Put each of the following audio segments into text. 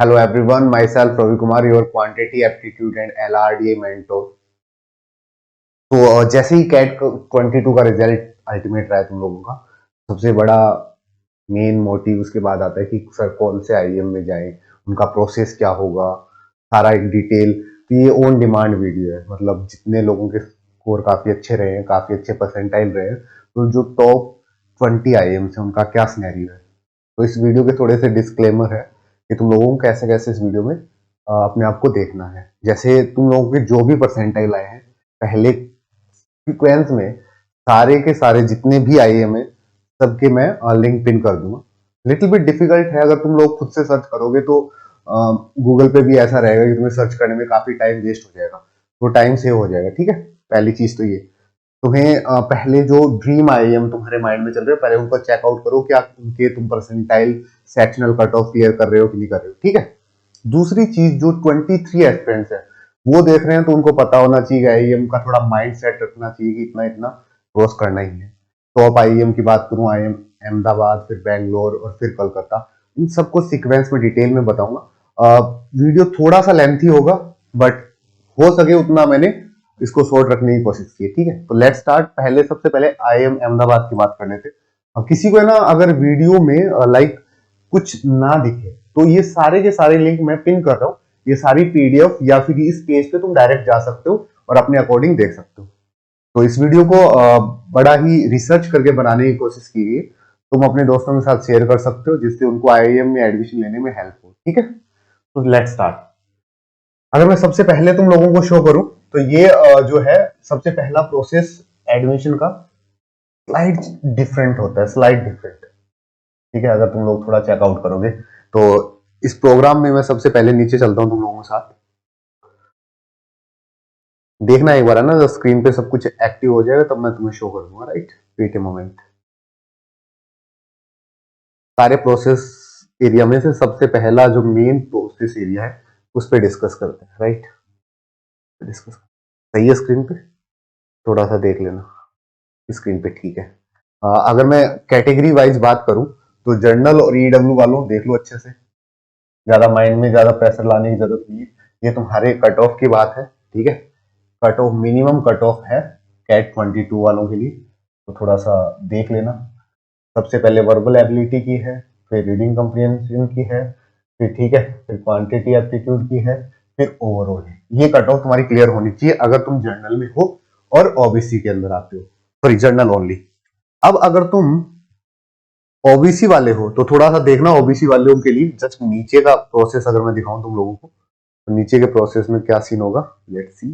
Hello everyone, myself Ravi Kumar, your quantity aptitude and LRDA mentor. तो जैसे ही cat 22 का result ultimate रहा है तुम लोगों का, सबसे बड़ा मेन मोटिव उसके बाद आता है कि सर कौन से आईएम में जाएं, उनका प्रोसेस क्या होगा, सारा एक डिटेल। तो ये ऑन डिमांड वीडियो है, मतलब जितने लोगों के स्कोर काफी अच्छे रहे हैं, काफी अच्छे परसेंटाइल रहे हैं, तो जो टॉप 20 आईएम है उनका क्या सिनेरियो है। तो इस वीडियो के थोड़े से डिस्क्लेमर है कि तुम लोगों को कैसे कैसे इस वीडियो में अपने आप को देखना है। जैसे तुम लोगों के जो भी परसेंटाइल आए हैं पहले सीक्वेंस में, सारे के सारे जितने भी आईएम है सबके मैं लिंक पिन कर दूंगा। लिटिल बिट डिफिकल्ट है, अगर तुम लोग खुद से सर्च करोगे तो गूगल पे भी ऐसा रहेगा कि तुम्हें सर्च करने में काफी टाइम वेस्ट हो जाएगा, तो टाइम सेव हो जाएगा। ठीक है, पहली चीज तो ये, तुम्हें पहले जो ड्रीम आईएम तुम्हारे माइंड में चल रहे हो पहले उनको चेकआउट करो, क्या उनके तुम percentile sectional cut off clear कर रहे हो कि नहीं कर रहे हो। ठीक है, दूसरी चीज जो 23 एस्पिरेंट्स है वो देख रहे हैं तो उनको पता होना चाहिए, आईएम का थोड़ा माइंड सेट रखना चाहिए कि इतना इतना क्रॉस करना ही है। टॉप आईएम की बात करूं, आईएम अहमदाबाद, फिर बैंगलोर और फिर कोलकाता, इन सबको सीक्वेंस में डिटेल में बताऊंगा। वीडियो थोड़ा सा लेंथी होगा बट हो सके उतना मैंने इसको शॉर्ट रखने की कोशिश की है। ठीक है, तो लेट्स स्टार्ट। पहले सबसे पहले आईएम अहमदाबाद की बात करने थे। अब किसी को ना अगर वीडियो में लाइक कुछ ना दिखे तो ये सारे के सारे लिंक मैं पिन कर रहा हूँ, ये सारी पीडीएफ या फिर इस पेज पे तुम डायरेक्ट जा सकते हो और अपने अकॉर्डिंग देख सकते हो। तो इस वीडियो को बड़ा ही रिसर्च करके बनाने की कोशिश की गई, तुम अपने दोस्तों के साथ शेयर कर सकते हो जिससे उनको आईआईएम में एडमिशन लेने में हेल्प हो। ठीक है, तो लेट्स स्टार्ट। अगर मैं सबसे पहले तुम लोगों को शो करूं तो ये जो है सबसे पहला प्रोसेस एडमिशन का स्लाइड डिफरेंट होता है, स्लाइड डिफरेंट। ठीक है, अगर तुम लोग थोड़ा चेकआउट करोगे तो इस प्रोग्राम में मैं सबसे पहले नीचे चलता हूं तुम लोगों के साथ। देखना एक बार है ना, जब स्क्रीन पे सब कुछ एक्टिव हो जाएगा तब मैं तुम्हें शो कर दूंगा। Right, wait a moment. सारे प्रोसेस एरिया में से सबसे पहला जो मेन प्रोसेस एरिया है उस पर डिस्कस करते हैं। राइट, डिस्कस सही है स्क्रीन पे, थोड़ा सा देख लेना स्क्रीन पे। ठीक है, अगर मैं कैटेगरी वाइज बात करूं तो जर्नल और ईडब्ल्यू वालों देख लो अच्छे से, ज्यादा माइंड में ज्यादा प्रेशर लाने की जरूरत नहीं है। ये तुम्हारे कट ऑफ की बात है। ठीक है, cut off minimum cut off है कैट 22 वालों के लिए, तो थोड़ा सा देख लेना। सबसे पहले वर्बल एबिलिटी की है, फिर रीडिंग कम्प्रीहेंशन की है, फिर ठीक है, फिर क्वांटिटी एप्टीट्यूड की है, फिर ओवरऑल है। ये कट ऑफ तुम्हारी क्लियर होनी चाहिए अगर तुम जर्नल में हो और ओबीसी के अंदर आते हो, सॉरी जर्नल ओनली। अब अगर तुम ओबीसी वाले हो तो थोड़ा सा देखना, ओबीसी वालों के लिए जस्ट नीचे का प्रोसेस अगर मैं दिखाऊं तुम लोगों को तो नीचे के प्रोसेस में क्या सीन होगा, लेट्स सी।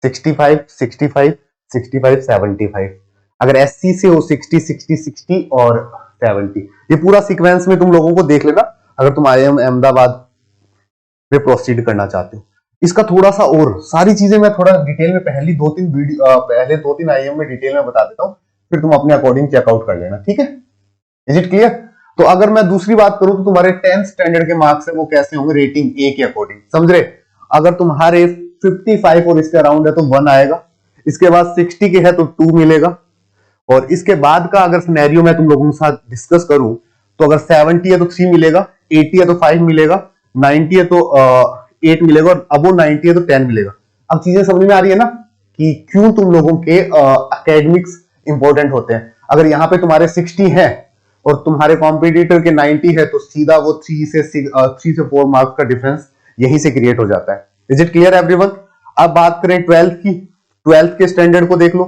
65 65 65 75, अगर एससी से हो 60 60 60 और 70, ये पूरा सीक्वेंस में तुम लोगों को देख लेना अगर तुम आईएम अहमदाबाद पे प्रोसीड करना चाहते हो। इसका थोड़ा सा और सारी चीजें मैं थोड़ा डिटेल में पहले दो तीन आईएम में डिटेल में बता देता हूँ, फिर तुम अपने अकॉर्डिंग चेकआउट कर लेना। ठीक है, इज इट क्लियर? तो अगर मैं दूसरी बात करूं तो तुम्हारे 10th स्टैंडर्ड के मार्क्स है वो कैसे होंगे, रेटिंग ए के अकॉर्डिंग, समझ रहे? अगर तुम्हारे 55 और इसके अराउंड है तो 1 आएगा, इसके बाद 60 के है तो 2 मिलेगा, और इसके बाद का अगर सिनेरियो मैं तुम लोगों के साथ डिस्कस करूं तो अगर 70 है तो 3 मिलेगा, 80 है तो 5 मिलेगा, 90 है तो 8 मिलेगा, और अब वो 90 है तो 10 मिलेगा। अब चीजें समझ में आ रही है ना कि क्यों तुम लोगों के एकेडमिक्स इंपॉर्टेंट होते हैं। अगर यहाँ पे तुम्हारे 60 है और तुम्हारे कॉम्पिटिटर के 90 है तो सीधा वो 3 से 4 मार्क्स का डिफरेंस यहीं से क्रिएट हो जाता है। Is it clear everyone? अब बात करें 12th की, 12th के स्टैंडर्ड को देख लो।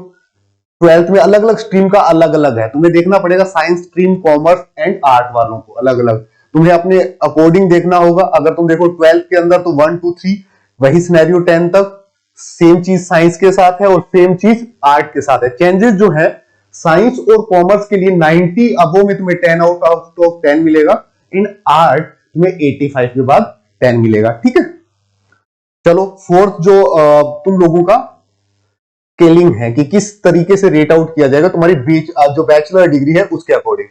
12th में अलग अलग स्ट्रीम का अलग अलग है, तुम्हें देखना पड़ेगा science stream, commerce and art वालों को अलग अलग तुम्हें अपने अकॉर्डिंग देखना होगा। अगर तुम देखो 12th के अंदर तो 1 2 3 वही सिनेरियो 10 तक, सेम चीज साइंस के साथ है और सेम चीज आर्ट के साथ है। चेंजेस जो है साइंस और कॉमर्स के लिए 90 अबो में तुम्हें 10 आउट ऑफ 10 मिलेगा, इन आर्ट तुम्हें 85 के बाद 10 मिलेगा। ठीक है, चलो फोर्थ जो तुम लोगों का स्केलिंग है कि किस तरीके से रेट आउट किया जाएगा तुम्हारी जो बैचलर डिग्री है उसके अकॉर्डिंग।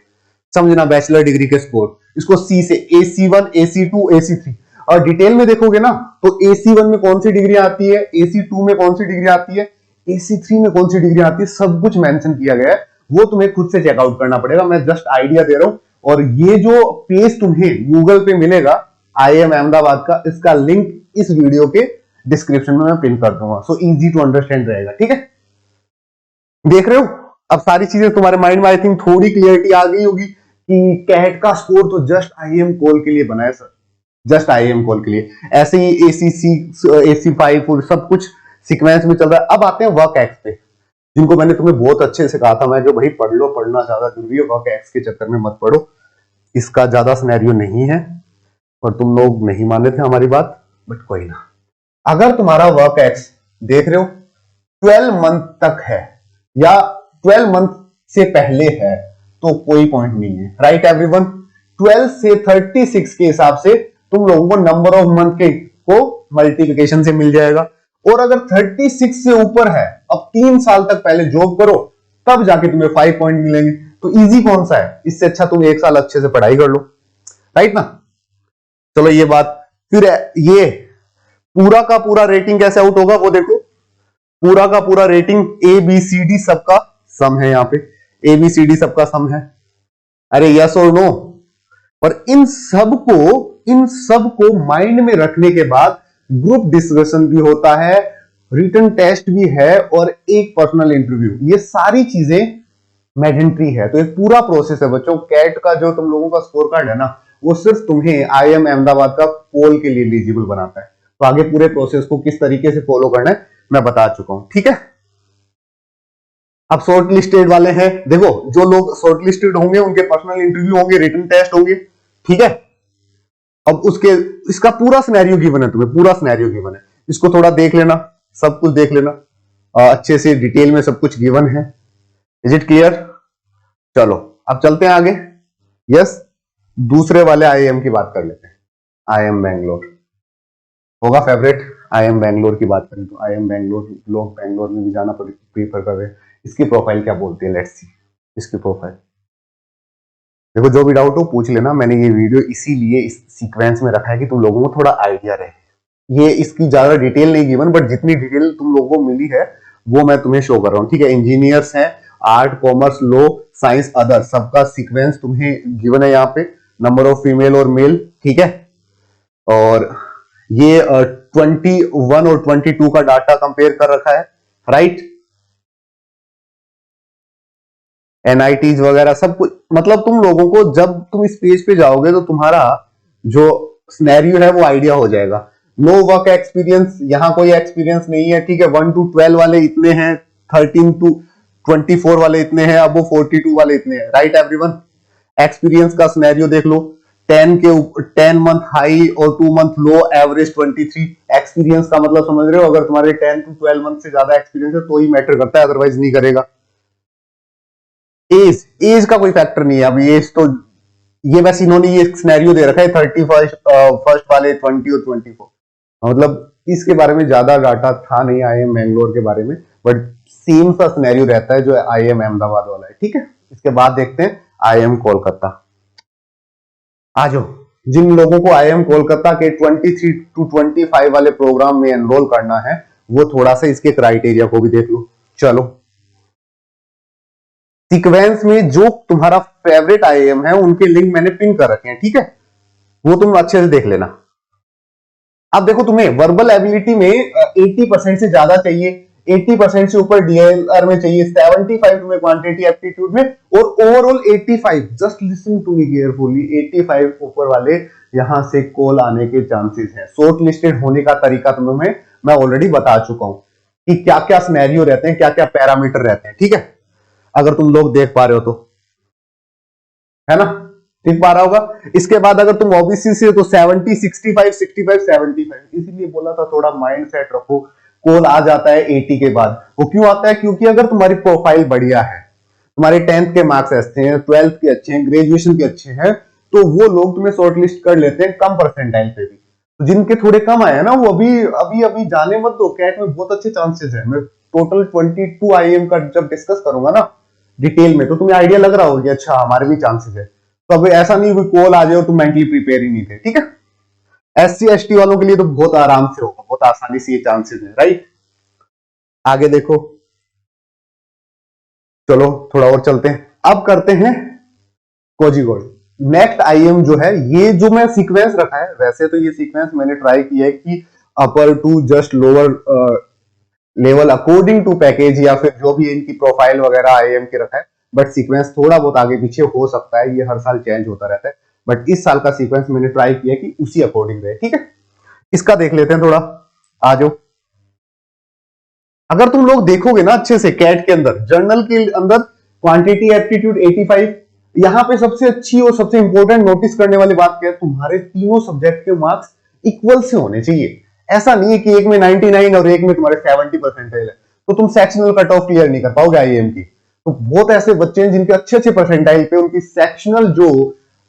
समझना बैचलर डिग्री के स्कोर, इसको सी से AC1 AC2 AC3, और डिटेल में देखोगे ना तो AC1 में कौन सी डिग्री आती है, AC2 में कौन सी डिग्री आती है, AC3 में कौन सी डिग्री आती है, सब कुछ मेंशन किया गया है। वो तुम्हें खुद से चेकआउट करना पड़ेगा, मैं जस्ट आइडिया दे रहा हूं, और ये जो पेज तुम्हें गूगल पे मिलेगा IIM अहमदाबाद का, इसका लिंक इस वीडियो के डिस्क्रिप्शन में मैं पिन कर दूंगा, सो इजी टू अंडरस्टैंड रहेगा। ठीक है, देख रहे हो अब सारी चीजें तुम्हारे माइंड में आई थिंक थोड़ी क्लियरिटी आ गई होगी कि कैट का स्कोर तो जस्ट IIM कॉल के लिए बना है सर, जस्ट IIM कॉल के लिए। ऐसे ही ACC AC5 सब कुछ सीक्वेंस में चल रहा है। अब आते हैं वर्क एक्स पे, जिनको मैंने तुम्हें बहुत अच्छे से कहा था मैं, जो भाई पढ़ लो, पढ़ना ज्यादा जरूरी है, वर्क एक्स के चक्कर में मत पढ़ो, इसका ज्यादा सिनेरियो नहीं है। और तुम लोग नहीं माने थे हमारी बात, बट कोई ना। अगर तुम्हारा वर्क एक्स देख रहे हो 12 मंथ तक है या 12 मंथ से पहले है तो कोई पॉइंट नहीं है, राइट एवरीवन। 12 से 36 के हिसाब से तुम लोगों को नंबर ऑफ मंथ के को मल्टीप्लिकेशन से मिल जाएगा। और अगर 36 से ऊपर है, अब 3 साल तक पहले जॉब करो तब जाके तुम्हें 5 पॉइंट मिलेंगे। तो इजी कौन सा है, इससे अच्छा तुम 1 साल अच्छे से पढ़ाई कर लो, राइट ना। चलो ये बात, फिर ये पूरा का पूरा रेटिंग कैसे आउट होगा वो देखो। पूरा का पूरा रेटिंग ABCD सबका सम है, यहाँ पे ABCD सबका सम है। अरे यस और नो। और इन सबको माइंड में रखने के बाद ग्रुप डिस्कशन भी होता है, रिटन टेस्ट भी है और एक पर्सनल इंटरव्यू, ये सारी चीजें मैंडेटरी है। तो एक पूरा प्रोसेस है बच्चों। कैट का जो तुम लोगों का स्कोर कार्ड है ना, वो सिर्फ तुम्हें IIM अहमदाबाद का पोल के लिए एलिजिबल बनाता है। तो आगे पूरे प्रोसेस को किस तरीके से फॉलो करना है मैं बता चुका हूं, ठीक है। अब शॉर्ट लिस्टेड वाले हैं, देखो जो लोग शॉर्ट लिस्टेड होंगे उनके पर्सनल इंटरव्यू होंगे, रिटन टेस्ट होंगे, ठीक है। अब उसके इसका पूरा सिनेरियो गिवन है, तुम्हें पूरा सिनेरियो गिवन है, इसको थोड़ा देख लेना, सब कुछ देख लेना अच्छे से, डिटेल में सब कुछ गिवन है। Is it clear? चलो अब चलते हैं आगे। यस, दूसरे वाले IIM की बात कर लेते हैं। IIM बैंगलोर होगा फेवरेट। IIM बैंगलोर की बात करें तो IIM बैंगलोर, लोग बैंगलोर में भी जाना प्रीफर कर रहे हैं। इसकी प्रोफाइल क्या बोलती है, लेट्स सी इसकी प्रोफाइल। देखो जो भी डाउट हो पूछ लेना, मैंने ये वीडियो इसीलिए इस सीक्वेंस में रखा है कि तुम लोगों को थोड़ा आइडिया रहे। ये इसकी ज्यादा डिटेल नहीं गिवन, बट जितनी डिटेल तुम लोगों को मिली है वो मैं तुम्हें शो कर रहा हूँ, ठीक है। इंजीनियर्स हैं, art, commerce, law, science, other, सबका सीक्वेंस तुम्हें गिवन है यहाँ पे, नंबर ऑफ फीमेल और मेल, ठीक है। और ये 21 और 22 का डाटा कंपेयर कर रखा है, राइट। NITs वगैरह सब कुछ, मतलब तुम लोगों को जब तुम इस पेज पे जाओगे तो तुम्हारा जो सिनेरियो है वो आइडिया हो जाएगा। नो वर्क एक्सपीरियंस, यहाँ कोई एक्सपीरियंस नहीं है, ठीक है। 1 to 12 वाले इतने हैं, 13 to 24 वाले इतने हैं, अब वो 42 वाले इतने हैं, राइट एवरीवन। एक्सपीरियंस का सिनेरियो देख लो, 10 मंथ हाई और 2 मंथ लो, एवरेज 23। एक्सपीरियंस का मतलब समझ रहे हो, अगर तुम्हारे 10 to 12 मंथ से ज्यादा एक्सपीरियंस है तो ही मैटर करता है, अदरवाइज नहीं करेगा। एज का कोई फैक्टर नहीं है। अभी एज तो ये बस इन्होंने ये सिनेरियो दे रखा है 31 फर्स्ट वाले 20 और 24, मतलब इसके बारे में ज्यादा डाटा था नहीं IIM बैंगलोर के बारे में, बट सेम सा सिनेरियो रहता है जो IIM अहमदाबाद वाला है, ठीक है। इसके बाद देखते हैं IIM कोलकाता। आ जाओ, जिन लोगों को IIM कोलकाता के 23 to 25 वाले प्रोग्राम में एनरोल करना है वो थोड़ा सा इसके क्राइटेरिया को भी देख लो। चलो, सीक्वेंस में जो तुम्हारा फेवरेट IIM है उनके लिंक मैंने पिन कर रखे हैं, ठीक है, वो तुम अच्छे से देख लेना। अब देखो, तुम्हें वर्बल एबिलिटी में 80% से ज्यादा चाहिए, 80% से ऊपर DLR में चाहिए, 75 तुम्हें क्वांटिटी एप्टीट्यूड में, और overall 85। Just listen to me carefully, 85 ऊपर वाले यहां से कॉल आने के चांसेस हैं। शॉर्ट लिस्टेड होने का तरीका तुम्हें मैं ऑलरेडी बता चुका हूं कि क्या क्या सिनेरियो रहते हैं, क्या क्या पैरामीटर रहते हैं, ठीक है। अगर तुम लोग देख पा रहे हो तो, है ना, देख पा रहा होगा। इसके बाद अगर तुम OBC से तो 70, 65, 65, 75, इसीलिए बोला था थोड़ा माइंड सेट रखो। कॉल आ जाता है 80 के बाद, वो क्यों आता है? क्योंकि अगर तुम्हारी प्रोफाइल बढ़िया है, तुम्हारे 10th के मार्क्स अच्छे हैं, 12th के अच्छे हैं, ग्रेजुएशन के अच्छे हैं, तो वो लोग तुम्हें शॉर्टलिस्ट कर लेते हैं कम परसेंटाइल पे भी। तो जिनके थोड़े कम आए हैं ना, वो अभी जाने मत दो, कैट में बहुत अच्छे चांसेस है। मैं टोटल 22 IIM का जब डिस्कस करूंगा ना डिटेल में, तो तुम्हें आइडिया लग रहा होगा अच्छा हमारे भी चांसेस है। तो अब ऐसा नहीं कोई कॉल आ जाए और तुम मेंटली प्रिपेयर ही नहीं थे, ठीक है। SC ST वालों के लिए तो बहुत आराम से होगा, बहुत आसानी से ये चांसेस है, राइट। आगे देखो, चलो थोड़ा और चलते हैं। अब करते हैं कोझिकोड। नेक्स्ट आईएम जो है, ये जो मैं सीक्वेंस रखा है, वैसे तो ये सीक्वेंस मैंने ट्राई किया है कि upper to just lower level according to package या फिर जो भी इनकी प्रोफाइल वगैरह आईएम के रखा है, बट सीक्वेंस थोड़ा बहुत आगे पीछे हो सकता है, ये हर साल चेंज होता रहता है, बट इस साल का सीक्वेंस मैंने ट्राई किया कि उसी अकॉर्डिंग रहे। ठीक है, इसका देख लेते हैं थोड़ा, आ जाओ। अगर तुम लोग देखोगे ना अच्छे से, कैट के अंदर, जर्नल के अंदर क्वांटिटी एप्टीट्यूड 85, यहां पे सबसे अच्छी और सबसे इंपॉर्टेंट नोटिस करने वाली बात क्या है, तुम्हारे तीनों सब्जेक्ट के मार्क्स इक्वल से होने चाहिए। ऐसा नहीं है कि एक में 99 और एक में तुम्हारे 70% है, तो तुम सेक्शनल कट ऑफ क्लियर नहीं कर पाओगे आईएम की। तो बहुत ऐसे बच्चे हैं जिनके अच्छे अच्छे परसेंटाइल पे उनकी सेक्शनल जो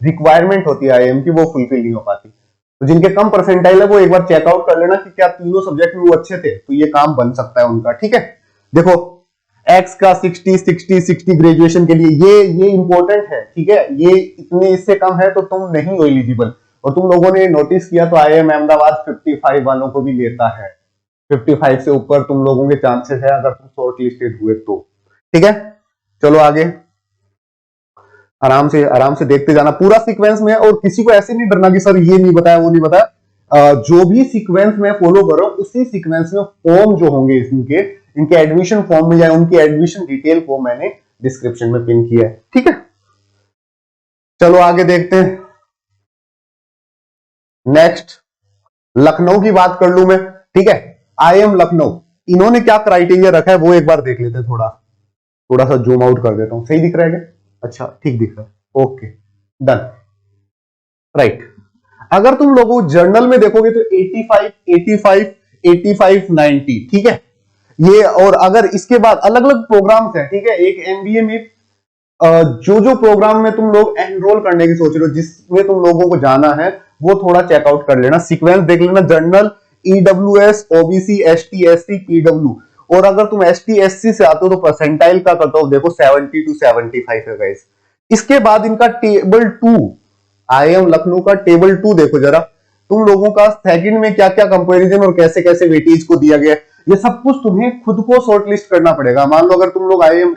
रिक्वायरमेंट होती है आईएम की वो फुलफिल नहीं हो पाती। तो जिनके कम परसेंटाइल है वो एक बार चेकआउट कर लेना कि क्या तीनों सब्जेक्ट में वो अच्छे थे, तो ये काम बन सकता है उनका। ठीक है, देखो एक्स का 60 ग्रेजुएशन के लिए ये इंपॉर्टेंट है। ठीक है, ये इतने इससे कम है तो तुम नहीं हो एलिजिबल। और तुम लोगों ने नोटिस किया तो आईएम अहमदाबाद 55 वालों को भी लेता है। 55 से ऊपर तुम लोगों के चांसेस है अगर तुम शॉर्ट लिस्टेड हुए तो। ठीक है, चलो आगे, आराम से देखते जाना पूरा सीक्वेंस में, और किसी को ऐसे नहीं डरना कि सर ये नहीं बताया वो नहीं बताया। जो भी सीक्वेंस में फॉलो करो उसी सीक्वेंस में फॉर्म जो होंगे इनके एडमिशन फॉर्म में या उनकी एडमिशन डिटेल को मैंने डिस्क्रिप्शन में पिन किया है। ठीक है, चलो आगे देखते हैं। नेक्स्ट लखनऊ की बात कर लूं मैं। ठीक है, आईएम लखनऊ, इन्होंने क्या क्राइटेरिया रखा है वो एक बार देख लेते हैं। थोड़ा सा जूम आउट कर देता हूं, सही दिख रहा है क्या? अच्छा ठीक दिख रहा है, ओके डन, राइट। अगर तुम लोगों जर्नल में देखोगे तो 85, 85, 85, 90, ठीक है ये। और अगर इसके बाद अलग अलग प्रोग्राम्स हैं, ठीक है, एक एमबीए में जो प्रोग्राम में तुम लोग एनरोल करने की सोच रहे हो, जिसमें तुम लोगों को जाना है, वो थोड़ा चेकआउट कर लेना, सीक्वेंस देख लेना। General, EWS, OBC, ST, SC, PW. और अगर तुम एसटी एससी से आते हो तो परसेंटाइल का कट ऑफ देखो 70 to 75 है गाइस। इसके बाद इनका टेबल 2, आईएम लखनऊ का टेबल 2 देखो जरा, तुम लोगों का सेकंड में क्या क्या कंपैरिजन और कैसे कैसे वेटेज को दिया गया, ये सब कुछ तुम्हें खुद को शॉर्टलिस्ट करना पड़ेगा। मान लो अगर तुम लोग आईएम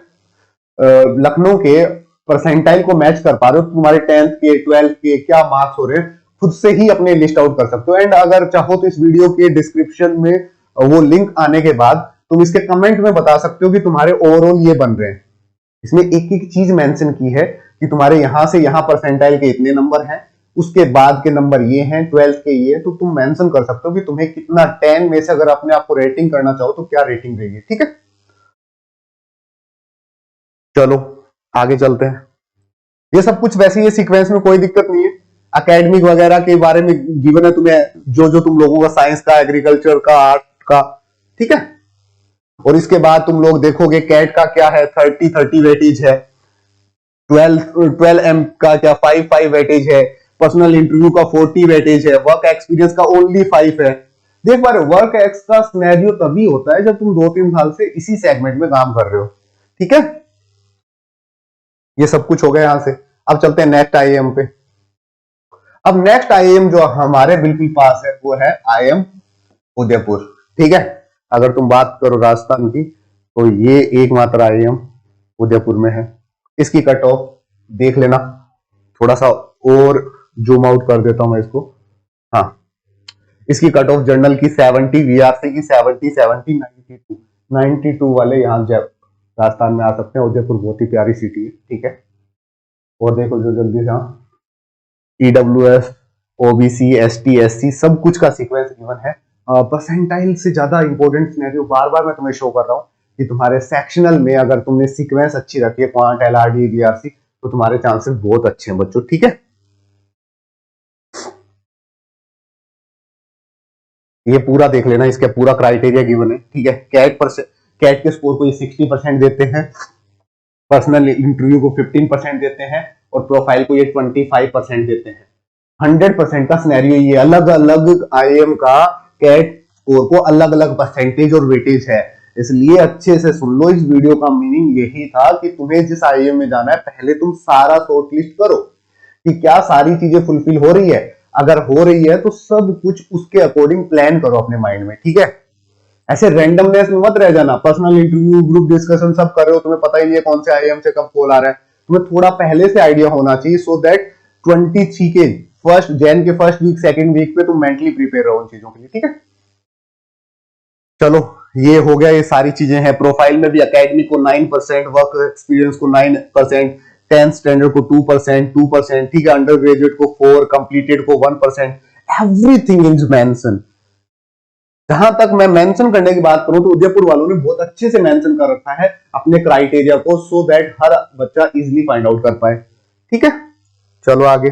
लखनऊ के परसेंटाइल को मैच कर पा रहे हो, तुम्हारे 10th के 12th के क्या मार्क्स हो रहे हैं, खुद से ही अपने लिस्ट आउट कर सकते हो। एंड अगर चाहो तो इस वीडियो के डिस्क्रिप्शन में वो लिंक आने के बाद तुम इसके कमेंट में बता सकते हो कि तुम्हारे ओवरऑल ये बन रहे हैं। इसमें एक एक चीज मेंशन की है कि तुम्हारे यहां से यहां परसेंटाइल के इतने नंबर हैं, उसके बाद के नंबर ये हैं, 12th के ये, तो तुम मेंशन कर सकते हो कि तुम्हें कितना 10 में से अगर अपने आप को रेटिंग करना चाहो तो क्या रेटिंग रहेगी। ठीक है, चलो आगे चलते हैं। ये सब कुछ वैसे ही सीक्वेंस में कोई दिक्कत नहीं है। एकेडमिक वगैरह के बारे में गिवन है तुम्हें, जो तुम लोगों का साइंस का, एग्रीकल्चर का, आर्ट का। ठीक है, और इसके बाद तुम लोग देखोगे कैट का क्या है, 30 वेटेज है, 12 एम का क्या 5 वेटेज है, पर्सनल इंटरव्यू का 40 वेटेज है, वर्क एक्सपीरियंस का ओनली 5 है। देख पा रहे हो, वर्क एक्स का सिनेरियो तभी होता है जब तुम 2-3 साल से इसी सेगमेंट में काम कर रहे हो। ठीक है, ये सब कुछ हो गया यहां से। अब चलते हैं नेक्स्ट आईएम पे। अब नेक्स्ट आईएम जो हमारे बिल्कुल पास है वो है आईएम उदयपुर। ठीक है, अगर तुम बात करो राजस्थान की तो ये एकमात्र आईएम उदयपुर में है। इसकी कट ऑफ देख लेना, थोड़ा सा और जूम आउट कर देता हूं मैं इसको। हाँ, इसकी कट ऑफ जर्नल की 70, वीआरसी की 70, 70, 92, 92 वाले यहाँ राजस्थान में आ सकते हैं। उदयपुर बहुत ही प्यारी सिटी है। ठीक है, और देखो जो जल्दी से, हाँ, ईडब्ल्यूएस, ओबीसी, एसटी, एससी सब कुछ का सीक्वेंस गिवन है। परसेंटाइल से ज्यादा इंपॉर्टेंट सिनेरियो बार बार मैं तुम्हें शो कर रहा हूँ कि तुम्हारे सेक्शनल में अगर तुमने सीक्वेंस अच्छी रखी है, क्वांट, एलआरडी, बीआरसी, तो तुम्हारे चांसेस बहुत अच्छे हैं बच्चों। ठीक है, ये पूरा देख लेना, इसका पूरा क्राइटेरिया गिवन है। ठीक है, कैट के स्कोर को ये 60% देते हैं, पर्सनल इंटरव्यू को 15% देते हैं, और प्रोफाइल को ये 25% देते हैं। 100% का सिनेरियो ये, अलग अलग आईएम का कैट स्कोर को अलग अलग परसेंटेज और वेटेज है। इसलिए अच्छे से सुन लो, इस वीडियो का मीनिंग यही था कि तुम्हें जिस आईएम में जाना है पहले तुम सारा शॉर्टलिस्ट करो कि क्या सारी चीजें फुलफिल हो रही है। अगर हो रही है तो सब कुछ उसके अकॉर्डिंग प्लान करो अपने माइंड में। ठीक है, ऐसे रैंडमनेस में मत रह जाना। पर्सनल इंटरव्यू, ग्रुप डिस्कशन सब कर रहे हो, तुम्हें पता ही नहीं है कौन से आईएम से कब कॉल आ रहा है। तुम्हें थोड़ा पहले से आइडिया होना चाहिए, सो दैट 23 के फर्स्ट जैन के फर्स्ट वीक सेकंड वीक पे तुम मेंटली प्रिपेयर रहो उन चीजों के लिए, ठीक है। चलो ये हो गया, ये सारी चीजें हैं। प्रोफाइल में भी एकेडमी को 9%, वर्क एक्सपीरियंस को 9%, 10th स्टैंडर्ड को 2%, ठीक है, अंडर ग्रेजुएट को 4, कंप्लीटेड को 1%, एवरीथिंग इज मेंशन। जहां तक मैं मेंशन करने की बात करूं तो उदयपुर वालों ने बहुत अच्छे से मेंशन कर रखा है अपने क्राइटेरिया को, सो दैट हर बच्चा इजीली फाइंड आउट कर पाए, ठीक है। चलो आगे,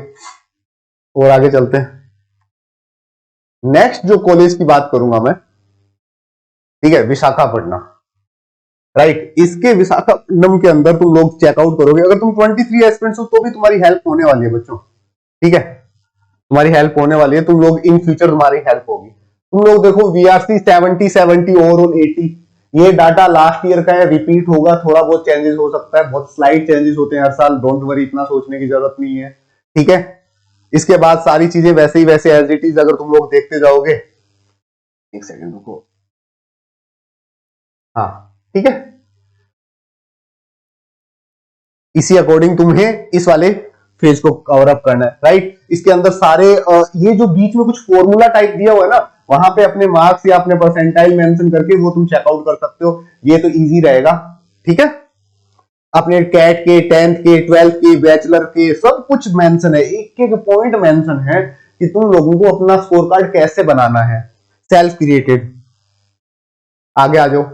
और आगे चलते हैं। नेक्स्ट जो कॉलेज की बात करूंगा मैं, ठीक है, विशाखापट्टनम, राइट। इसके विशाखापट्टनम के अंदर तुम लोग चेकआउट करोगे, अगर तुम 23 एस्पिरेंट्स हो तो भी तुम्हारी हेल्प होने वाली है बच्चों, ठीक है, तुम्हारी हेल्प होने वाली है। तुम लोग इन फ्यूचर तुम्हारी हेल्प होगी। तुम लोग देखो वीआरसी 70 ओवरऑल 80, ये डाटा लास्ट ईयर का है, रिपीट होगा, थोड़ा बहुत चेंजेस हो सकता है, बहुत स्लाइड चेंजेस होते हैं हर साल, डोंट वरी, इतना सोचने की जरूरत नहीं है, ठीक है। इसके बाद सारी चीजें वैसे ही वैसे एज इट इज अगर तुम लोग देखते जाओगे, एक सेकंड रुको, हाँ ठीक है, इसी अकॉर्डिंग तुम्हें इस वाले फेज को कवर अप करना है, राइट। इसके अंदर सारे ये जो बीच में कुछ फॉर्मूला टाइप दिया हुआ है ना, वहां पे अपने मार्क्स या अपने परसेंटाइल मेंशन करके वो तुम चेकआउट कर सकते हो, ये तो इजी रहेगा, ठीक है। अपने कैट के, 10th के, 12th के, बैचलर के, सब कुछ मेंशन है, एक एक पॉइंट मेंशन है कि तुम लोगों को अपना स्कोर कार्ड कैसे बनाना है, सेल्फ क्रिएटेड। आगे आ जाओ,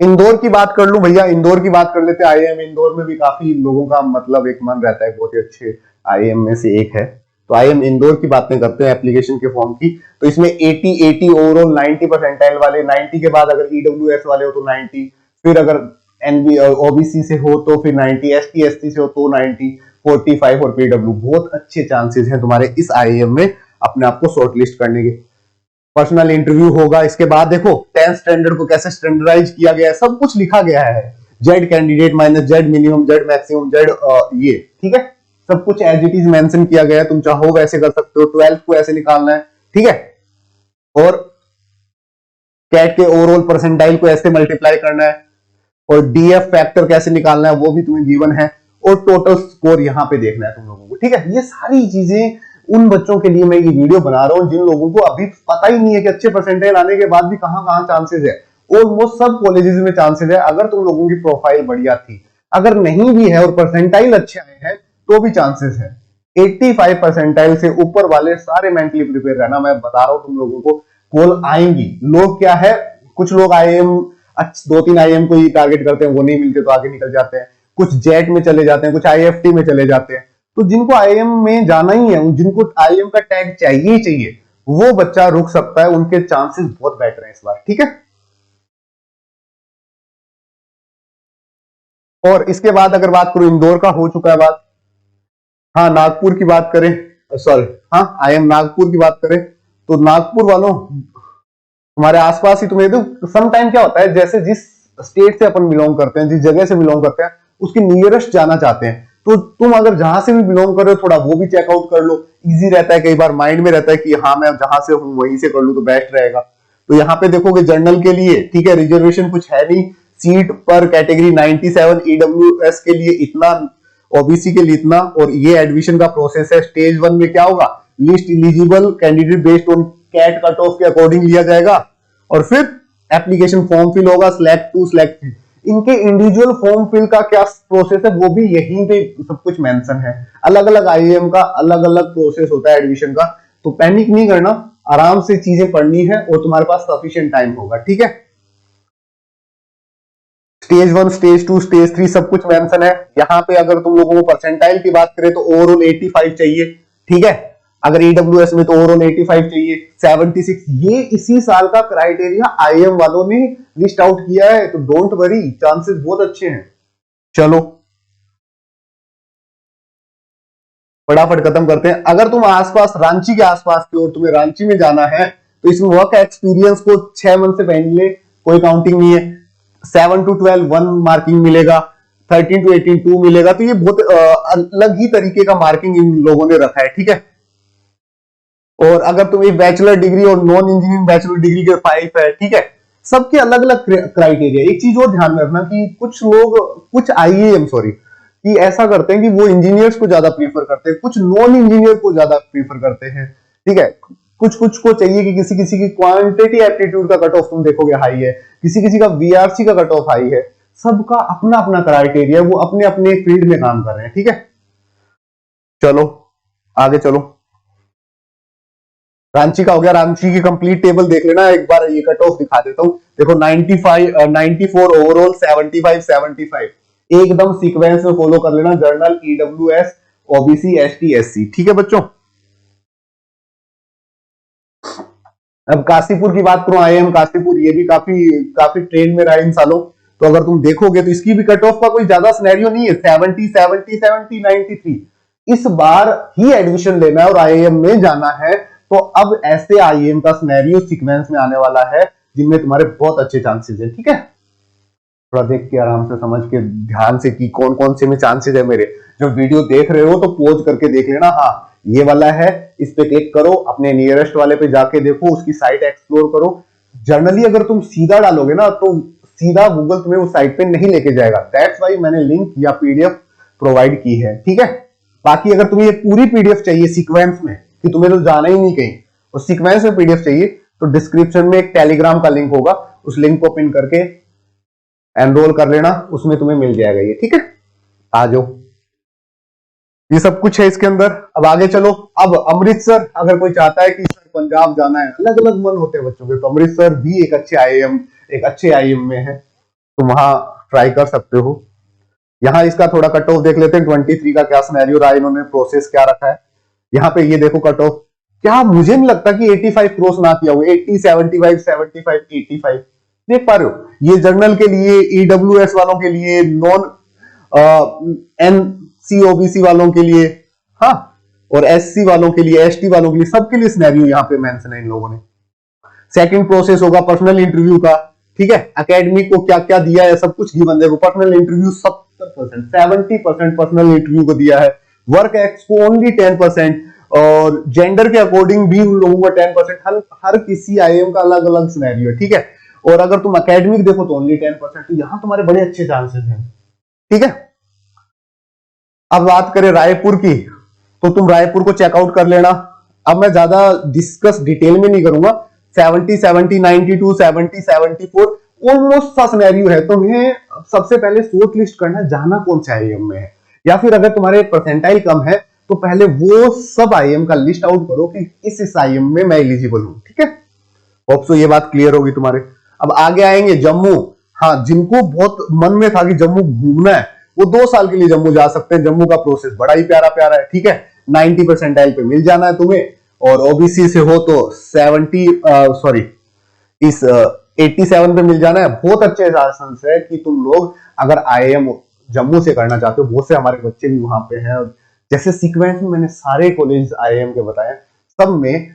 इंदौर की बात कर लूं भैया, इंदौर की बात कर लेते हैं। आईएम इंदौर में भी काफी लोगों का मतलब एक मन रहता है, बहुत ही अच्छे आईएम में से एक है, तो आईएम इंदौर की बातें करते हैं एप्लीकेशन के फॉर्म की। तो इसमें 80 ओवरऑल 90 परसेंटाइल वाले, 90 के बाद अगर ईडब्ल्यूएस वाले हो तो 90, फिर अगर एनबी ओबीसी से हो तो फिर 90, एसटी एसटी से हो तो 90, 45 और पीडब्ल्यू। बहुत अच्छे चांसेस हैं तुम्हारे इस आईएम में अपने आप को शॉर्टलिस्ट करने के। पर्सनल इंटरव्यू होगा। इसके बाद देखो 10th स्टैंडर्ड को कैसे स्टैंडर्डाइज किया गया है, सब कुछ लिखा गया है, Z candidate minus Z minimum, Z maximum, Z ये, ठीक है, सब कुछ एज इट इज मेंशन किया गया है। तुम चाहो वैसे कर सकते हो, 12th को ऐसे निकालना है, ठीक है, और कैट के ओवरऑल परसेंटाइल को ऐसे मल्टीप्लाई करना है, और डीएफ फैक्टर कैसे निकालना है वो भी तुम्हें गिवन है, और टोटल स्कोर यहां पे देखना है तुम लोगों को, ठीक है। ये सारी चीजें उन बच्चों के लिए मैं ये वीडियो बना रहा हूं जिन लोगों को अभी पता ही नहीं है कि अच्छे परसेंटाइल आने के बाद भी कहां कहां चांसेस है। ऑलमोस्ट सब कॉलेजेस में चांसेस है, अगर तुम लोगों की प्रोफाइल बढ़िया थी, अगर नहीं भी है और परसेंटाइल अच्छे आए हैं तो भी चांसेस है। 85 परसेंटाइल से ऊपर वाले सारे मेंटली प्रिपेयर रहना, मैं बता रहा हूं तुम लोगों को कॉल आएंगी। लोग क्या है, कुछ लोग आईएम 2-3 आईएम को ही टारगेट करते हैं, वो नहीं मिलते तो आगे निकल जाते हैं, कुछ जेट में चले जाते हैं, कुछ आईएफटी में चले जाते हैं। तो जिनको आईएम में जाना ही है, जिनको आईएम का टैग चाहिए ही चाहिए, वो बच्चा रुक सकता है, उनके चांसेस बहुत बेटर हैं इस बार, ठीक है। और इसके बाद अगर बात करूं, इंदौर का हो चुका है बात, हाँ नागपुर की बात करें, सॉरी हाँ आईएम नागपुर की बात करें तो नागपुर वालों हमारे आसपास ही, तुम्हें तो सम टाइम क्या होता है, जैसे जिस स्टेट से अपन बिलोंग करते हैं, जिस जगह से बिलोंग करते हैं, उसके नियरेस्ट जाना चाहते हैं। तो तुम अगर जहां से भी बिलोंग कर रहे हो थोड़ा वो भी चेकआउट कर लो, इजी रहता है, कई बार माइंड में रहता है कि हाँ मैं जहां से हूं वहीं से कर लूं तो बेस्ट रहेगा। तो यहाँ पे देखोगे जनरल के लिए, ठीक है, रिजर्वेशन कुछ है नहीं, सीट पर कैटेगरी 97, ईडब्ल्यूएस के लिए इतना, ओबीसी के लिए इतना, और ये एडमिशन का प्रोसेस है। स्टेज 1 में क्या होगा, list eligible candidate based on CAT cut off के अकॉर्डिंग लिया जाएगा, और फिर एप्लीकेशन फॉर्म फिल होगा, सिलेक्ट 2 सिलेक्ट 3। इनके इंडिविजुअल फॉर्म फिल का क्या प्रोसेस है वो भी यहीं पे सब कुछ मेंशन है। अलग अलग आईएम का अलग अलग प्रोसेस होता है एडमिशन का, तो पैनिक नहीं करना, आराम से चीजें पढ़नी है और तुम्हारे पास सफिशिएंट टाइम होगा, ठीक है। स्टेज 1, स्टेज 2, स्टेज 3 सब कुछ मेंशन है यहाँ पे। अगर तुम लोगों को परसेंटाइल की बात करें तो ओवरऑल 85 चाहिए, ठीक है। अगर ईडब्ल्यूएस में तो ओवरऑल 85 चाहिए, 76। ये इसी साल का क्राइटेरिया आईएम वालों ने लिस्ट आउट किया है, तो डोंट वरी, चांसेस बहुत अच्छे हैं। चलो फटाफट खत्म करते हैं। अगर तुम आसपास रांची के आसपास की और तुम्हें रांची में जाना है तो इसमें वर्क एक्सपीरियंस को 6 मंथ से पहले कोई काउंटिंग नहीं है। 7 to 12 1 मार्किंग मिलेगा, 13 to 18 2 मिलेगा। तो ये बहुत अलग ही तरीके का मार्किंग इन लोगों ने रखा है, ठीक है। और अगर तुम एक बैचलर डिग्री और नॉन इंजीनियरिंग बैचलर डिग्री के 5 है, ठीक है, सबके अलग अलग क्राइटेरिया। एक चीज और ध्यान में रखना कि कुछ लोग, कुछ आईएएम सॉरी, कि ऐसा करते हैं कि वो इंजीनियर्स को ज्यादा प्रीफर करते हैं, कुछ नॉन इंजीनियर को ज्यादा प्रीफर करते हैं, ठीक है। कुछ कुछ को चाहिए कि किसी किसी की क्वांटिटी एप्टीट्यूड का कट ऑफ तुम देखोगे हाई है, किसी किसी का वीआरसी का कट ऑफ हाई है, सबका अपना अपना क्राइटेरिया, वो अपने अपने फील्ड में काम कर रहे हैं, ठीक है। चलो आगे चलो, रांची का हो गया, रांची की कंप्लीट टेबल देख लेना एक बार, ये कट ऑफ दिखा देता हूं। देखो 95 94 ओवरऑल, 75 75, एकदम सीक्वेंस में फॉलो कर लेना, general, EWS, OBC, ST, SC, ठीक है बच्चों। अब काशीपुर की बात करूं, आईएम काशीपुर, ये भी काफी काफी ट्रेंड में रहा इन सालों। तो अगर तुम देखोगे तो इसकी भी कट ऑफ का कोई ज्यादा सिनेरियो नहीं है, 70 70 70 93। इस बार ही एडमिशन लेना है और आईएम में जाना है, तो अब ऐसे आईएम का सिनेरियो सीक्वेंस में आने वाला है जिनमें तुम्हारे बहुत अच्छे चांसेस है, ठीक है। थोड़ा देख के आराम से समझ के ध्यान से कि कौन कौन से में चांसेस है मेरे। जो वीडियो देख रहे हो तो पॉज करके देख लेना, हाँ ये वाला है, इस पे क्लिक करो, अपने नियरेस्ट वाले पे जाके देखो, उसकी साइट एक्सप्लोर करो। जनरली अगर तुम सीधा डालोगे ना तो सीधा गूगल तुम्हें उस साइट पे नहीं लेके जाएगा, दैट्स वाई मैंने लिंक या पीडीएफ प्रोवाइड की है, ठीक है। बाकी अगर तुम्हें ये पूरी पीडीएफ चाहिए सीक्वेंस में, कि तुम्हें तो जाना ही नहीं कहीं और सीक्वेंस में पीडीएफ चाहिए, तो डिस्क्रिप्शन में एक टेलीग्राम का लिंक होगा, उस लिंक को पिन करके एनरोल कर लेना, उसमें तुम्हें मिल जाएगा ये, ठीक है। आ जाओ, ये सब कुछ है इसके अंदर। अब आगे चलो, अब अमृतसर अगर कोई चाहता है कि सर पंजाब जाना है, अलग अलग मन होते हैं बच्चों के, तो अमृतसर भी एक अच्छे आईएम में है, तुम वहां ट्राई कर सकते हो। यहाँ इसका थोड़ा कट ऑफ देख लेते हैं, 23 का क्या सिनेरियो रहा, इन्होंने प्रोसेस क्या रखा है। यहाँ पे ये देखो कट ऑफ, क्या मुझे नहीं लगता कि 85 क्रॉस ना किया हुआ, 80 75 75 85 देख पा रहे हो। ये जर्नल के लिए, ईडब्ल्यूएस वालों के लिए, नॉन एनसी ओबीसी वालों के लिए, हाँ, और एससी वालों के लिए, एसटी वालों के लिए, सबके लिए सिनेरियो यहाँ पे मेंशन है इन लोगों ने। सेकंड प्रोसेस होगा पर्सनल इंटरव्यू का, ठीक है। एकेडमिक को क्या क्या दिया है सब कुछ गिवन, देखो पर्सनल इंटरव्यू 70%, 70% पर्सनल इंटरव्यू को दिया है, वर्क एक्सपो ओनली 10%, और जेंडर के अकॉर्डिंग भी उन लोगों का 10%। हर किसी आईएम का अलग अलग सिनेरियो है, ठीक है। और अगर तुम एकेडमिक देखो तो ओनली 10%, तो यहां तुम्हारे बड़े अच्छे चांसेस हैं, ठीक है। अब बात करें रायपुर की, तो तुम रायपुर को चेकआउट कर लेना। अब मैं ज्यादा डिस्कस डिटेल में नहीं करूंगा, 70 70 92 70 74 ऑलमोस्ट सा सिनेरियो है। तुम्हें सबसे पहले शॉर्ट लिस्ट करना है जाना कौन से आईएम में है, या फिर अगर तुम्हारे परसेंटाइल कम है तो पहले वो सब आईएम का लिस्ट आउट करो कि इस आईएम में मैं एलिजिबल हूं, ठीक है। होप सो ये बात क्लियर होगी तुम्हारे। अब आगे आएंगे जम्मू, हाँ जिनको बहुत मन में था कि जम्मू घूमना है वो 2 साल के लिए जम्मू जा सकते हैं। जम्मू का प्रोसेस बड़ा ही प्यारा प्यारा है, ठीक है। 90 परसेंटाइल पे मिल जाना है तुम्हें, और ओबीसी से हो तो 87 पे मिल जाना है। बहुत अच्छे चांसेस है कि तुम लोग अगर आईएम जम्मू से करना चाहते हो, बहुत से हमारे बच्चे भी वहां पे हैं, और जैसे सीक्वेंस में मैंने सारे कॉलेज आईएम के बताए, सब में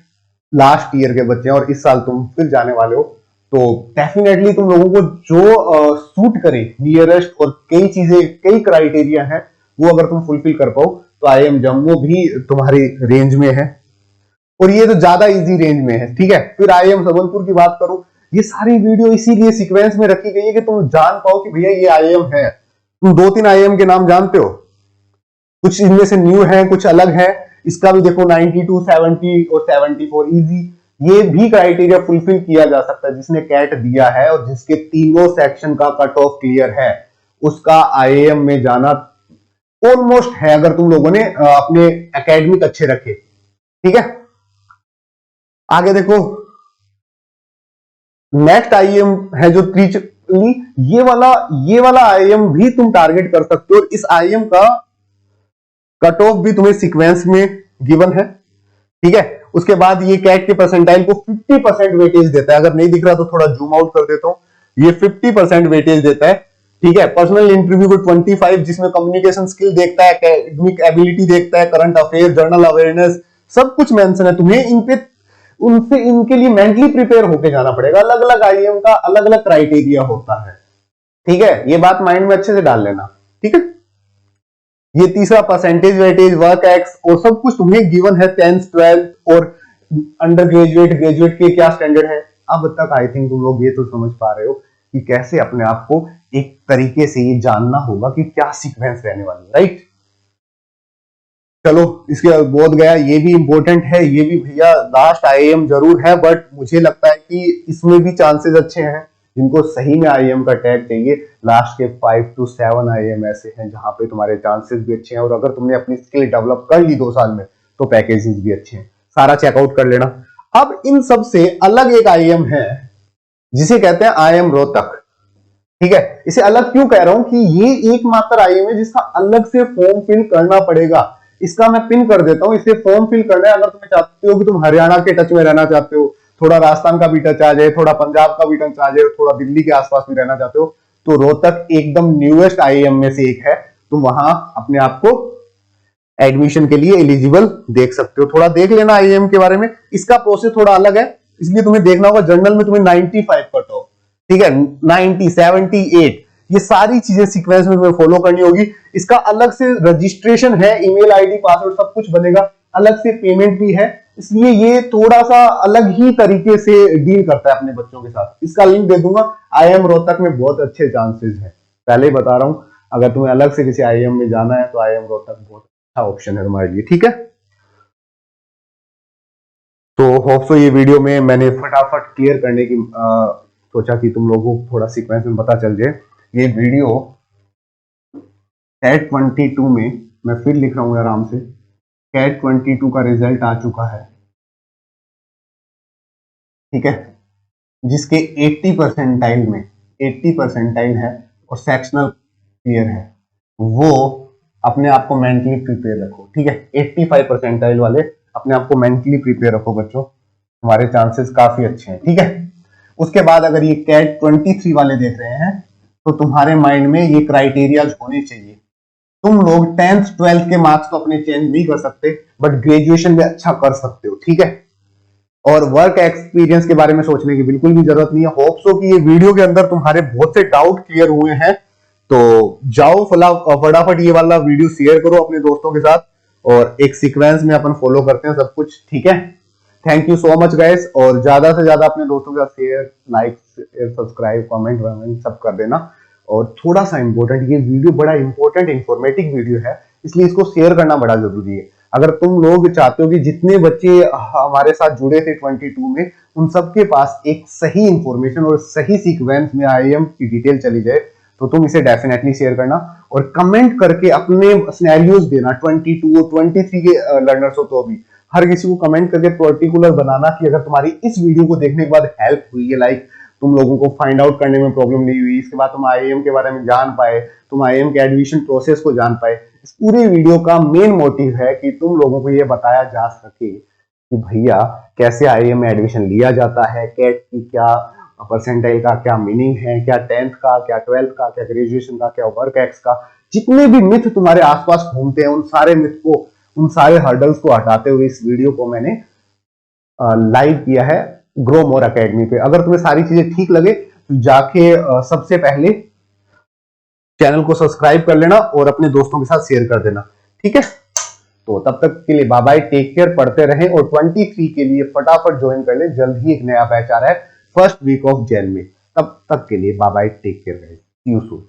लास्ट ईयर के बच्चे हैं, और इस साल तुम फिर जाने वाले हो, तो डेफिनेटली तुम लोगों को जो सूट करे नियरेस्ट, और कई चीजें, कई क्राइटेरिया है, वो अगर तुम फुलफिल कर पाओ तो आईएम जम्मू भी तुम्हारी रेंज में है, और ये तो ज्यादा इजी रेंज में है, ठीक है। फिर आईएम संबलपुर की बात करूं, ये सारी वीडियो इसीलिए सीक्वेंस में रखी गई है कि तुम जान पाओ कि भैया ये आईएम है। तुम 2-3 आईएम के नाम जानते हो, कुछ इनमें से न्यू है, कुछ अलग है। इसका भी देखो 92 70 और 74 इजी, ये भी क्राइटेरिया फुलफिल किया जा सकता है जिसने कैट दिया है और जिसके तीनों सेक्शन का कट ऑफ क्लियर है, उसका आईएम में जाना ऑलमोस्ट है, अगर तुम लोगों ने अपने एकेडमिक अच्छे रखे, ठीक है। आगे देखो नेक्स्ट आईएम है जो त्रिचली, ये वाला आईएम भी तुम टारगेट कर सकते हो। इस आईएम का कट ऑफ भी तुम्हें सीक्वेंस में गिवन है, ठीक है। उसके बाद ये कैट के परसेंटाइल को 50% वेटेज देता है, अगर नहीं दिख रहा तो थोड़ा जूम आउट कर देता हूं, ये 50% वेटेज देता है, ठीक है। पर्सनल इंटरव्यू को 25, जिसमें कम्युनिकेशन स्किल देखता है, एकेडमिक एबिलिटी देखता है, करंट अफेयर, जर्नल अवेयरनेस, सब कुछ मेंशन है। तुम्हें इनके लिए मेंटली प्रिपेयर होके जाना पड़ेगा। अलग अलग आईएम का अलग अलग क्राइटेरिया होता है, ठीक है। ये बात माइंड में अच्छे से डाल लेना, ठीक है। ये तीसरा परसेंटेज वेटेज, वर्क एक्स और सब कुछ तुम्हें गिवन है, 10th 12th और अंडर ग्रेजुएट ग्रेजुएट के क्या स्टैंडर्ड है, अब तक आई थिंक तुम लोग ये तो समझ पा रहे हो कि कैसे अपने आप को एक तरीके से ये जानना होगा कि क्या सीक्वेंस रहने वाली है, राइट। चलो इसके बोध गया, ये भी इंपॉर्टेंट है, ये भी भैया लास्ट आईएएम जरूर है, बट मुझे लगता है कि इसमें भी चांसेस अच्छे हैं। जिनको सही में आईएएम का टैग चाहिए, लास्ट के 5 to 7 आईएएम ऐसे हैं जहां पे तुम्हारे चांसेस भी अच्छे हैं, और अगर तुमने अपनी स्किल डेवलप कर ली 2 साल में तो पैकेजेस भी अच्छे हैं। सारा चेकआउट कर लेना। अब इन सब से अलग एक आईएएम है जिसे कहते हैं आईएएम रोहतक, ठीक है। इसे अलग क्यों कह रहा हूं कि ये एकमात्र आईएएम है जिसका अलग से फॉर्म फिल करना पड़ेगा। इसका मैं पिन कर देता हूं, इसे फॉर्म फिल करना है अगर तुम्हें चाहते हो कि तुम हरियाणा के टच में रहना चाहते हो, थोड़ा राजस्थान का भी टच आ जाए, थोड़ा पंजाब का भी टच आ जाए, थोड़ा दिल्ली के आसपास भी रहना चाहते हो, तो रोहतक एकदम न्यूएस्ट आईएएम में से एक है। तुम वहां अपने आप को एडमिशन के लिए एलिजिबल देख सकते हो। थोड़ा देख लेना आईएएम के बारे में, इसका प्रोसेस थोड़ा अलग है, इसलिए तुम्हें देखना होगा। जनरल में तुम्हें 95 कट ऑफ, ठीक है, 90, 78, ये सारी चीजें सीक्वेंस में तुम्हें फॉलो करनी होगी। इसका अलग से रजिस्ट्रेशन है, ईमेल आईडी पासवर्ड सब कुछ बनेगा, अलग से पेमेंट भी है, इसलिए ये थोड़ा सा अलग ही तरीके से डील करता है अपने बच्चों के साथ। इसका लिंक दे दूंगा। आईएम रोहतक में बहुत अच्छे चांसेस है, पहले ही बता रहा हूं। अगर तुम्हें अलग से किसी आईएम में जाना है तो आईएम रोहतक बहुत अच्छा ऑप्शन है तुम्हारे लिए, ठीक है। तो होप सो ये वीडियो में मैंने फटाफट क्लियर करने की सोचा कि तुम लोगों को थोड़ा सीक्वेंस में पता चल जाए। ये वीडियो कैट 22 में मैं फिर लिख रहा हूं आराम से, कैट 22 का रिजल्ट आ चुका है, ठीक है, जिसके 80 परसेंटाइल में 80 परसेंटाइल है और सेक्शनल क्लियर है। वो अपने आप को मेंटली प्रिपेयर रखो, ठीक है। 85 परसेंटाइल वाले अपने आप को मेंटली प्रिपेयर रखो बच्चों, तुम्हारे चांसेस काफी अच्छे हैं, ठीक है। उसके बाद अगर ये कैट 23 वाले देख रहे हैं तो तुम्हारे माइंड में ये क्राइटेरिया होने चाहिए। तुम लोग 10th 12th के मार्क्स तो अपने चेंज नहीं कर सकते, बट ग्रेजुएशन में अच्छा कर सकते हो, ठीक है। और वर्क एक्सपीरियंस के बारे में सोचने की बिल्कुल भी जरूरत नहीं है। होप सो कि ये वीडियो के अंदर तुम्हारे बहुत से डाउट क्लियर हुए हैं। तो जाओ फटाफट ये वाला वीडियो शेयर करो अपने दोस्तों के साथ, और एक सीक्वेंस में अपन फॉलो करते हैं सब कुछ, ठीक है। Thank you so much guys, और ज्यादा से ज्यादा अपने दोस्तों के साथ शेयर, लाइक, सब्सक्राइब, कमेंट वमेंट सब कर देना। और थोड़ा सा इंपॉर्टेंट, ये वीडियो बड़ा इंपॉर्टेंट इंफॉर्मेटिव वीडियो है, इसलिए इसको शेयर करना बड़ा जरूरी है। अगर तुम लोग चाहते हो कि जितने बच्चे हमारे साथ जुड़े थे 22 में, उन सबके पास एक सही इंफॉर्मेशन और सही सीक्वेंस में आईएम की डिटेल चली जाए, तो तुम इसे डेफिनेटली शेयर करना और कमेंट करके अपने सिनेरियोज देना। 22 और 23 के लर्नर्स हो तो भी हर किसी को कमेंट करके पर्टिकुलर बनाना कि अगर तुम्हारी इस वीडियो को देखने के बाद हेल्प हुई है, लाइक तुम लोगों को फाइंड आउट करने में प्रॉब्लम नहीं हुई, इसके बाद तुम आईएएम के बारे में जान पाए, तुम आईएएम के एडमिशन प्रोसेस को जान पाए। इस पूरी वीडियो का मेन मोटिव है कि तुम लोगों को यह बताया जा सके कि भैया कैसे आईएएम में एडमिशन लिया जाता है, कैट की क्या परसेंटाइल का क्या मीनिंग है, क्या 10th का, क्या 12th का, क्या ग्रेजुएशन का, क्या वर्क एक्स का। जितने भी मिथ तुम्हारे आसपास घूमते हैं, उन सारे मिथ को, उन सारे हर्डल्स को हटाते हुए इस वीडियो को मैंने लाइव किया है ग्रो मोर एकेडमी पे। अगर तुम्हें सारी चीजें ठीक लगे तो जाके सबसे पहले चैनल को सब्सक्राइब कर लेना और अपने दोस्तों के साथ शेयर कर देना, ठीक है। तो तब तक के लिए बाय बाय, टेक केयर, पढ़ते रहें, और 23 के लिए फटाफट ज्वाइन कर ले। जल्द ही एक नया बैच आ रहा है फर्स्ट वीक ऑफ जैन में। तब तक के लिए bye bye, take care guys, see you soon.